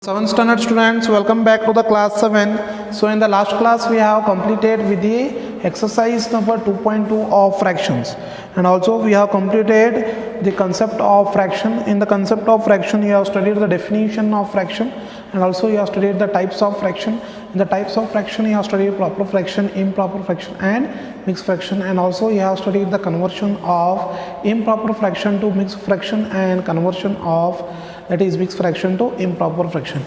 7th standard students, welcome back to the class 7. So in the last class we have completed with the exercise number 2.2 of fractions, and also we have completed the concept of fraction. In the concept of fraction you have studied the definition of fraction, and also you have studied the types of fraction. In the types of fraction you have studied proper fraction, improper fraction and mixed fraction, and also you have studied the conversion of improper fraction to mixed fraction and conversion of that is mixed fraction to improper fraction.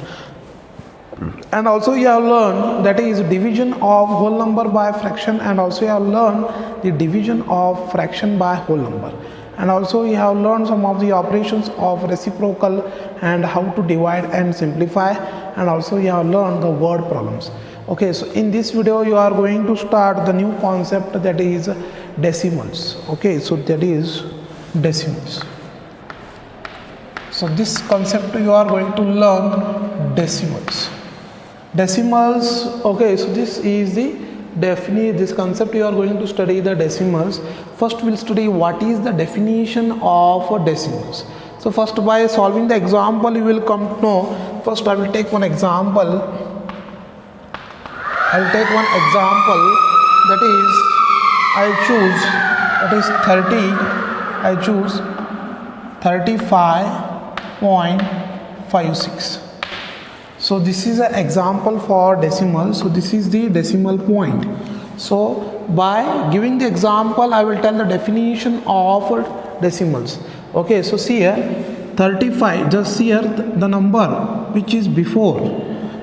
And also you have learned that is division of whole number by fraction, and also you have learned the division of fraction by whole number, and also you have learned some of the operations of reciprocal and how to divide and simplify, and also you have learned the word problems. Okay, so in this video you are going to start the new concept, that is decimals. Okay, so that is decimals. So this concept you are going to learn decimals. Okay, so this is the this concept you are going to study the decimals. First we'll study what is the definition of decimals. So first, by solving the example you will come to know. First I will take one example. That is I choose 35.56. So this is an example for decimal. So this is the decimal point. So by giving the example I will tell the definition of decimals. Okay, so see here 35, just see here the number which is before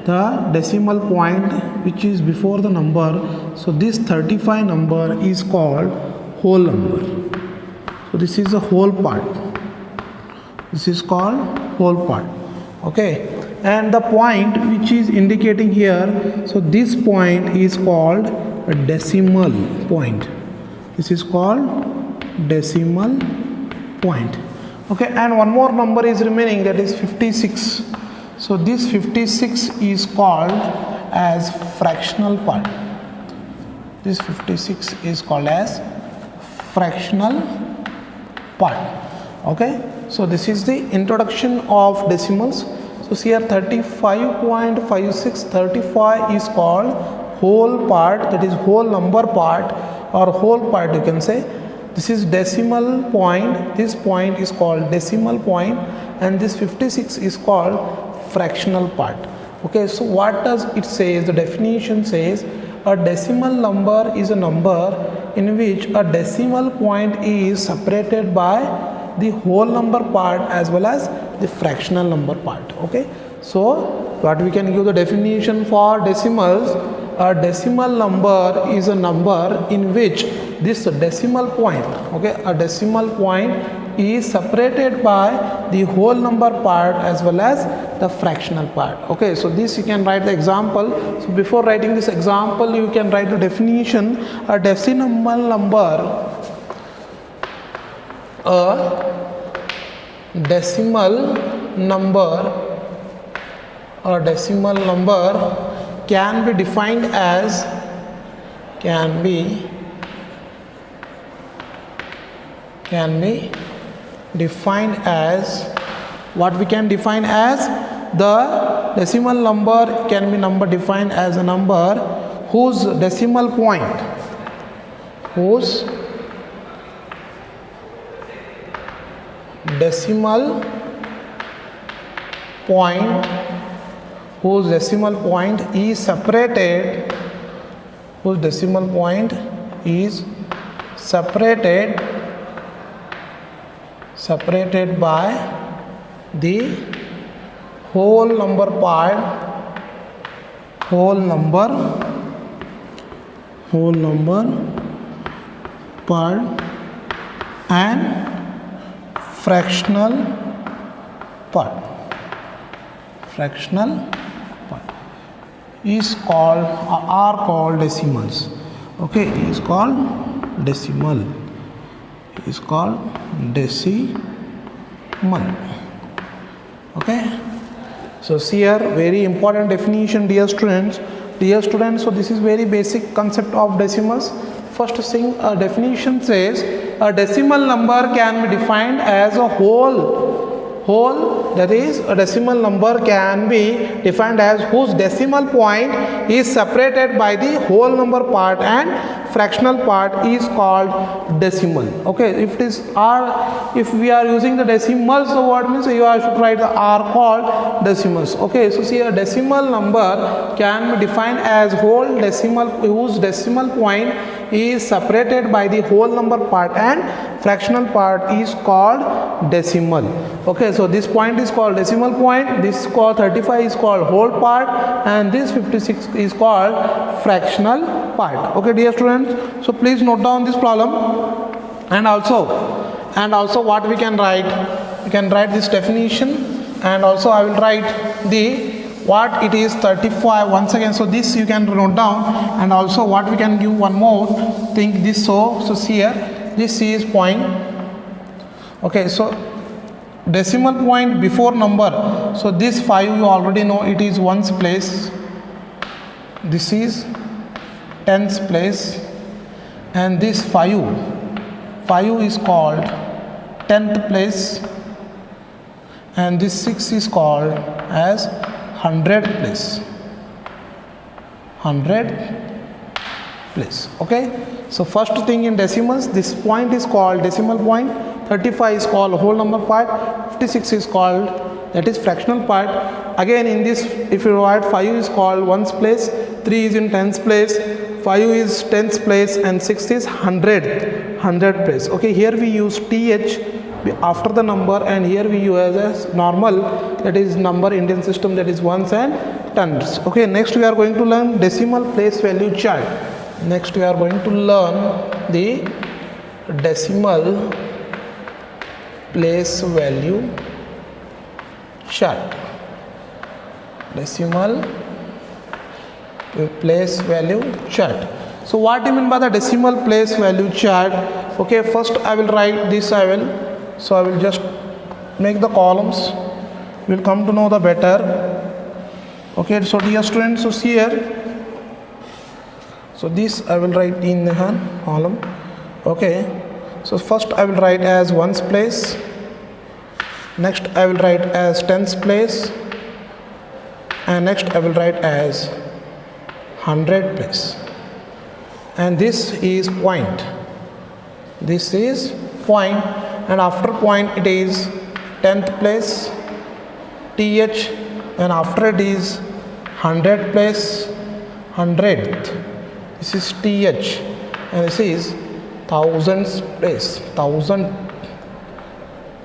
the decimal point, which is before the number. So this 35 number is called whole number. So this is a whole part. This is called whole part. Okay, and the point which is indicating here, so this point is called a decimal point. This is called decimal point. Okay, and one more number is remaining, that is 56. So this 56 is called as fractional part. This 56 is called as fractional part. Okay, so this is the introduction of decimals. So here 35.56, 35 is called whole part, that is whole number part or whole part you can say. This is decimal point, this point is called decimal point, and this 56 is called fractional part. Okay, so what does it say? The definition says a decimal number is a number in which a decimal point is separated by the whole number part as well as the fractional number part. Okay, so what we can give the definition for decimals: a decimal number is a number in which this decimal point, okay, a decimal point is separated by the whole number part as well as the fractional part. Okay, so this you can write the example. So before writing this example you can write the definition: a decimal number can be defined as what we can define as the decimal number can be defined as a number whose decimal point is separated by the whole number part and fractional part is called are called decimals. Okay, is called decimal. Okay, so see here very important definition, dear students. So this is very basic concept of decimals. First thing, a definition says a decimal number can be defined as a whole whole, that is a decimal number can be defined as whose decimal point is separated by the whole number part and fractional part is called decimal. Okay, if it is r, if we are using the decimals, so what means you have to write the r called decimals. Okay, so see, a decimal number can be defined as whole decimal whose decimal point is separated by the whole number part and fractional part is called decimal. Okay, so this point is called decimal point, this called 35 is called whole part, and this 56 is called fractional part. Okay, dear students, so please note down this problem. And also what we can write, we can write this definition, and also I will write the what it is 35 once again. So this you can note down, and also what we can give one more thing, this, so see here, this is point. Okay, so decimal point before number, so this 5 you already know it is ones place, this is tens place, and this 5 is called 10th place, and this 6 is called as 100 place, 100 place. Okay, so first thing in decimals, this point is called decimal point, 35 is called whole number part, 56 is called, that is fractional part. Again in this, if you write 5 is called ones place, 3 is in tens place, 5 is tens place, and 6 is 100 place. Okay, here we use th after the number, and here we use as normal, that is number Indian system, that is ones and tens. Okay, next we are going to learn decimal place value chart. Next we are going to learn the decimal place value chart. Decimal place value chart. So what do you mean by the decimal place value chart? Okay, first I will write this, I will just make the columns, we'll come to know the better. Okay, so dear students, so see here, so this I will write in the column. Okay, so first I will write as ones place, next I will write as tens place, and next I will write as 100 place, and this is point, this is point, and after point it is 10th place, th, and after it is 100 place, 100th, this is th, and this is thousands place, 1000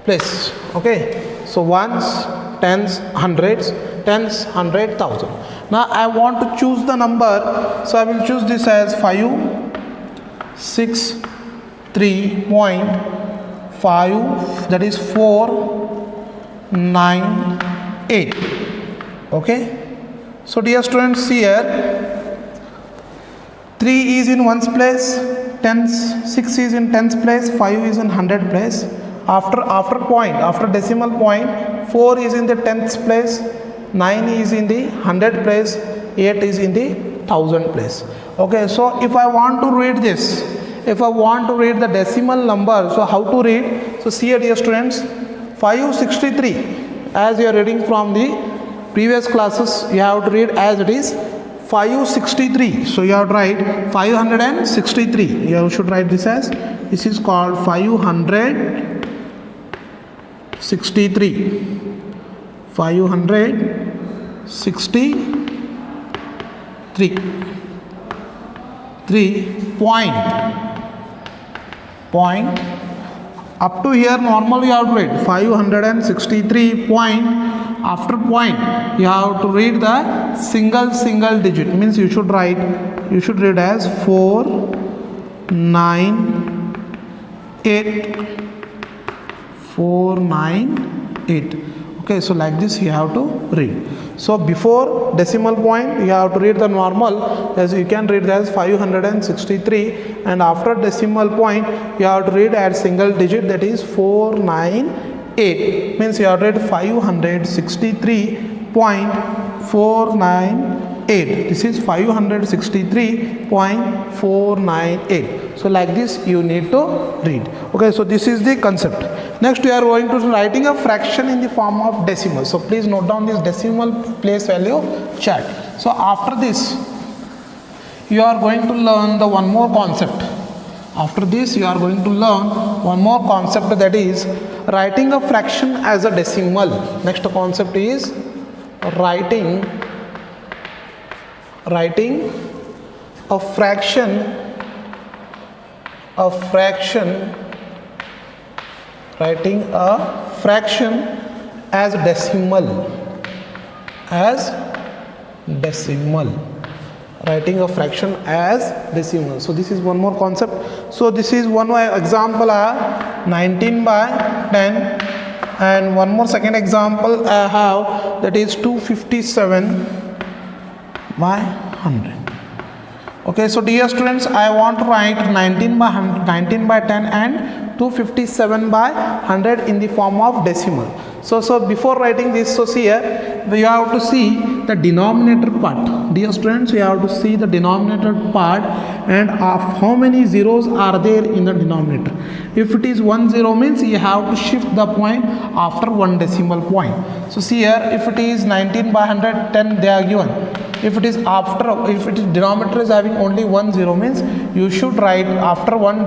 place. Okay, so ones, tens, hundreds, tens, 100, 1000. Now I want to choose the number, so I will choose this as 563.5, that is 498. Okay, so dear students, see here, 3 is in ones place, tens, 6 is in tens place, 5 is in 100 place. After point, after decimal point, 4 is in the tens place, 9 is in the 100 place, 8 is in the 1000 place. Okay, so if I want to read this, if I want to read the decimal number, so how to read? So see here, dear students, 563, as you are reading from the previous classes, you have to read as it is 563. So you have to write 563. You should write this as, this is called 563. 563. 3 point up to here normally you have to read 563 point. After point you have to read the single digit, means you should read as 498. 498. Okay, so like this you have to read. So before decimal point you have to read the normal, as you can read as 563, and after decimal point you have to read as single digit, that is 498, means you have to read 563.498. 8. This is 563.498. So like this you need to read. Okay, so this is the concept. Next we are going to writing a fraction in the form of decimal. So please note down this decimal place value chart. So after this you are going to learn the one more concept. After this you are going to learn one more concept, that is writing a fraction as a decimal. Next concept is writing a fraction as decimal. Writing a fraction as decimal. So this is one more concept. So this is one example, 19 by 10, and one more second example I have, that is 257 by 100. Okay, so dear students, I want to write 19 by 10 and 257 by 100 in the form of decimal. So before writing this, so here we have to see the denominator part. Dear students, you have to see the denominator part and of how many zeros are there in the denominator. If it is 10 means you have to shift the point after one decimal point. So see here, if it is 19 by 110 they are given. If it is denominator is having only 10 means you should write after one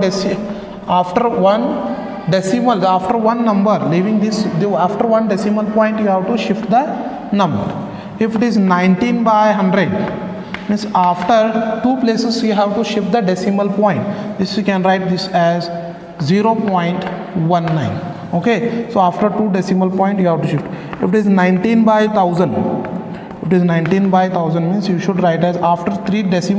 number, leaving this after one decimal point you have to shift the number. If it is 19 by 100 means after two places you have to shift the decimal point. This you can write this as 0.19. Okay, so after two decimal point you have to shift. If it is 19 by 1000, means you should write as after three places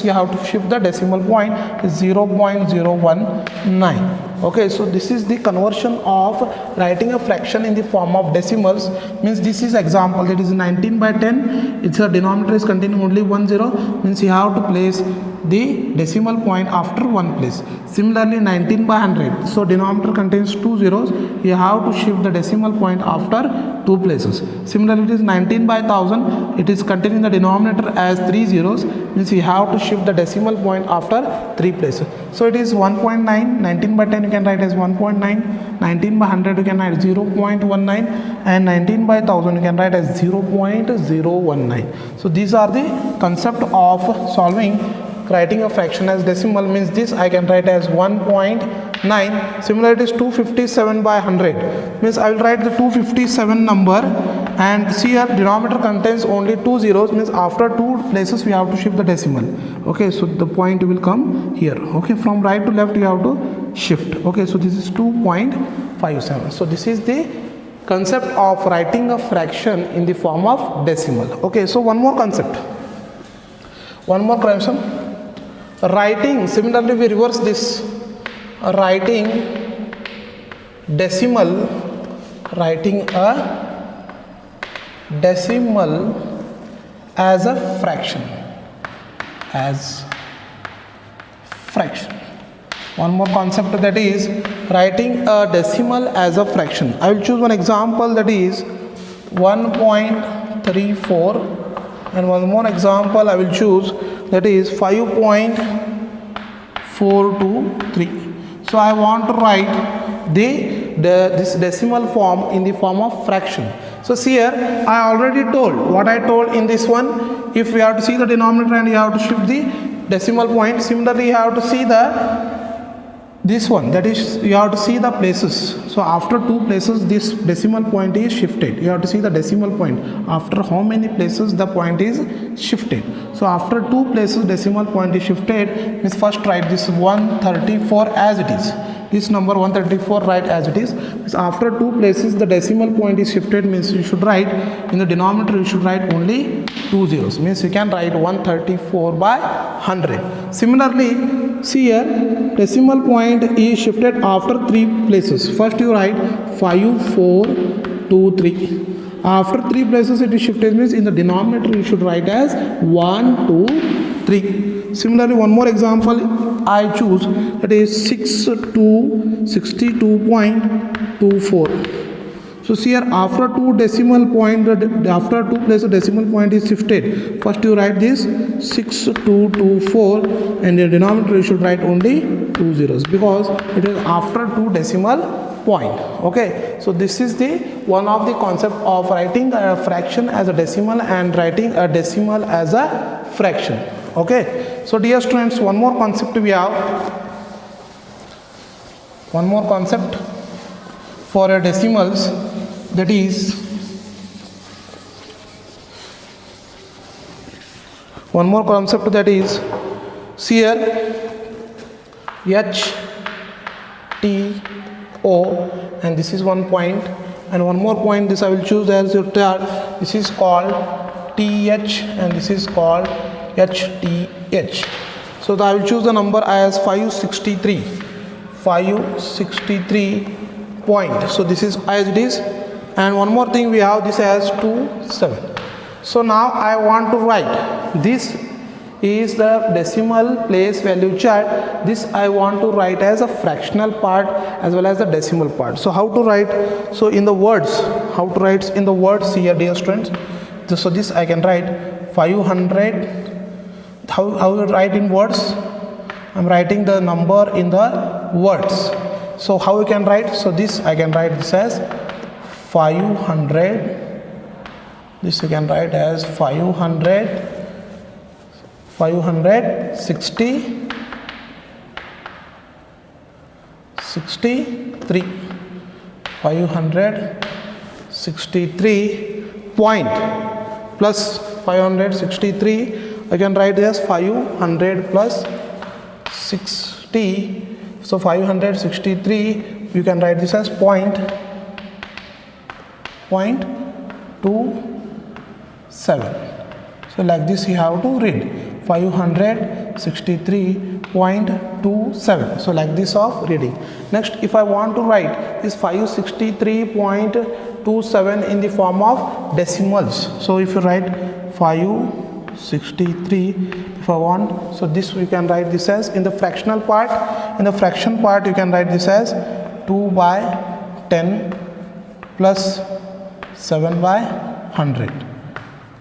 you have to shift the decimal point is 0.019. Okay, so this is the conversion of writing a fraction in the form of decimals. Means this is example, that is 19 by 10, its a denominator is containing only 10, means you have to place the decimal point after one place. Similarly 19 by 100, so denominator contains 2 zeros, you have to shift the decimal point after two places. Similarly it is 19 by 1000, it is containing the denominator as 3 zeros, means you have to shift the decimal point after three places. So it is 1.9, 19 by 10 you can write as 1.9, 19 by 100 you can write 0.19, and 19 by 1000 you can write as 0.019. So these are the concept of solving writing a fraction as decimal. Means this I can write as 1.9. Similarly it is 257 by 100, means I will write the 257 number, and see here denominator contains only 2 zeros, means after two places we have to shift the decimal. Okay, so the point will come here. Okay, from right to left you have to shift. Okay, so this is 2.57. So this is the concept of writing a fraction in the form of decimal. Okay, so one more concept, writing. Similarly we reverse this, writing a decimal as a fraction. One more concept, that is writing a decimal as a fraction. I will choose one example, that is 1.34, and one more example I will choose, that is 5.423. So I want to write this decimal form in the form of fraction. So see here, I already told what I told in this one. If we have to see the denominator and you have to shift the decimal point, similarly you have to see this one, that is you have to see the places. So after two places this decimal point is shifted. You have to see the decimal point after how many places the point is shifted. So after two places decimal point is shifted, means first write this 134 as it is. This number 134 write as it is. Means after two places the decimal point is shifted, means you should write in the denominator you should write only 2 zeros, means you can write 134 by 100. Similarly see here, decimal point is shifted after three places. First you write 5423. After three places it is shifted, means in the denominator you should write as 123. Similarly one more example I choose, that is 6262.24. So see here, after two decimal point, after two places decimal point is shifted. First you write this 6224 and the denominator you should write only 2 zeros because it is after two decimal point. Okay, so this is the one of the concept of writing a fraction as a decimal and writing a decimal as a fraction. Okay, so dear students, one more concept we have. One more concept for a decimals, that is one more concept, that is see here H T O, and this is one point, and one more point, this I will choose as your third. This is called TH and this is called HTH. So I will choose the number as 563 point. So this is as it is, and one more thing we have this as 27. So now I want to write this is the decimal place value chart. This I want to write as a fractional part as well as the decimal part. So how to write? So in the words, how to write in the words here, dear students. So this I can write 500. How you write in words? I'm writing the number in the words. So how you can write? So this I can write this as 500. This you can write as 563 point plus 563. I can write as 500 plus 60. So 563 you can write this as point 27. So like this you have to read 563.27. So like this of reading. Next, if I want to write this 563.27 in the form of decimals. So if you write 563, if I want, so this we can write this as in the fractional part. In the fraction part you can write this as 2 by 10 plus 7 by 100.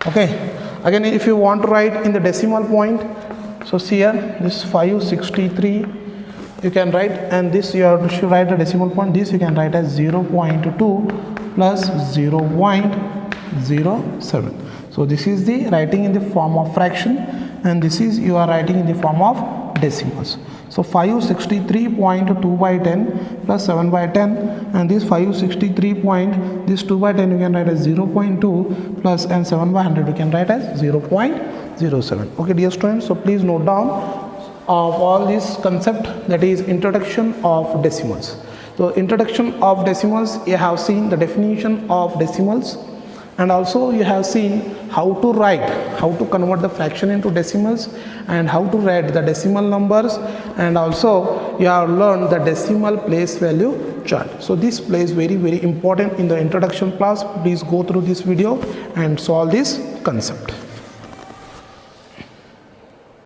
Okay, again if you want to write in the decimal point, so see here this 563 you can write, and this you have to write the decimal point. This you can write as 0.2 plus 0.07. So this is the writing in the form of fraction, and this is you are writing in the form of decimals. So 563.2 by 10 plus 7 by 10, and this 563 point, this 2 by 10 you can write as 0.2 plus, and 7 by 100 you can write as 0.07. Okay dear students, so please note down of all this concept, that is introduction of decimals. So introduction of decimals, you have seen the definition of decimals, and also you have seen how to write, how to convert the fraction into decimals, and how to write the decimal numbers, and also you have learned the decimal place value chart. So this plays very important in the introduction class. Please go through this video and solve this concept.